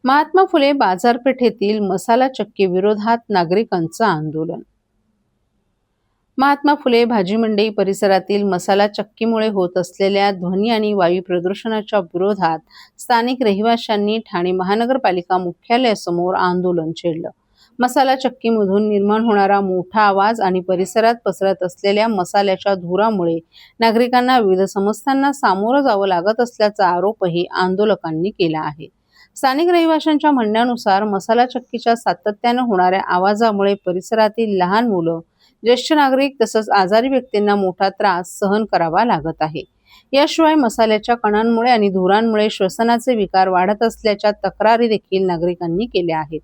महात्मा फुले बाजारपेठेतील मसाला चक्की विरोधात नागरिकांचं आंदोलन। महात्मा फुले भाजी मंडई परिसरातील मसाला चक्कीमुळे होत असलेल्या ध्वनी आणि वायू प्रदूषणाच्या विरोधात स्थानिक रहिवाशांनी ठाणे महानगरपालिका मुख्यालयासमोर आंदोलन छेडलं। मसाला चक्कीमधून निर्माण होणारा मोठा आवाज आणि परिसरात पसरत असलेल्या मसाल्याच्या धुरामुळे नागरिकांना विविध समस्यांना सामोरं जावं लागत असल्याचा आरोपही आंदोलकांनी केला आहे। स्थानिक रहिवाशांच्या म्हणण्यानुसार मसाला चक्कीच्या सातत्यानं होणाऱ्या आवाजामुळे परिसरातील लहान मुलं, ज्येष्ठ नागरिक तसंच आजारी व्यक्तींना मोठा त्रास सहन करावा लागत आहे। याशिवाय मसाल्याच्या कणांमुळे आणि धुरांमुळे श्वसनाचे विकार वाढत असल्याच्या तक्रारी देखील नागरिकांनी केल्या आहेत।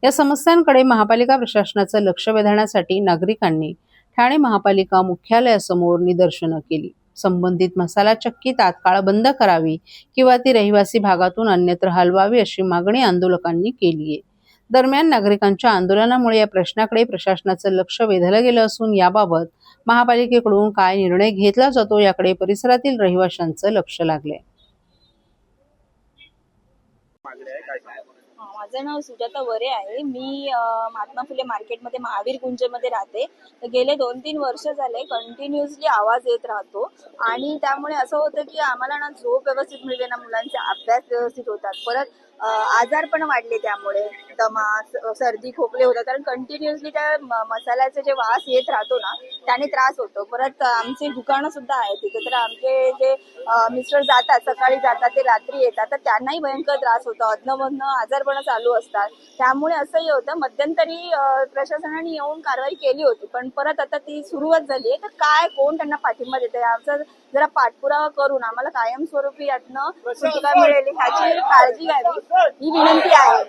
या समस्यांकडे महापालिका प्रशासनाचं लक्ष वेधण्यासाठी नागरिकांनी ठाणे महापालिका मुख्यालयासमोर निदर्शनं केली। संबंधित मसाला चक्की तात्काळ बंद करावी किंवा ती रहिवासी भागातून अन्यत्र हलवावी अशी मागणी आंदोलकांनी केली आहे। दरम्यान नागरिकांच्या आंदोलनामुळे या प्रश्नाकडे प्रशासनाचं लक्ष वेधलं गेलं असून याबाबत महापालिकेकडून काय निर्णय घेतला जातो याकडे परिसरातील रहिवाशांचं लक्ष लागलंय। माझं नाव सुजाता वरे आहे। मी महात्मा फुले मार्केटमध्ये महावीर गुंजमध्ये राहते। तर गेले 2-3 वर्ष झाले कंटिन्युअसली आवाज येत राहतो आणि त्यामुळे असं होतं की आम्हाला ना झोप व्यवस्थित मिळते ना मुलांचे अभ्यास व्यवस्थित होतात। परत आजार पण वाढले, त्यामुळे दमा, सर्दी, खोकले होतात कारण कंटिन्युअसली त्या मसाल्याचे जे वास येत राहतो ना त्याने त्रास होतो। परत आमचे दुकानं सुद्धा आहेत तिथे, तर आमचे जे मिस्टर जातात, सकाळी जातात ते रात्री येतात, तर त्यांनाही भयंकर त्रास होतो, अधनं-मधनं आजारपणं चालू असतात। त्यामुळे असंही होतं। मध्यंतरी प्रशासनाने येऊन कारवाई केली होती, पण परत आता ती सुरुवात झाली आहे। तर काय, कोण त्यांना पाठिंबा देते याचा जरा पाठपुरावा करून आम्हाला कायमस्वरूपी यातनं सुटका मिळेल ह्याची काळजी घ्यावी ही विनंती आहे।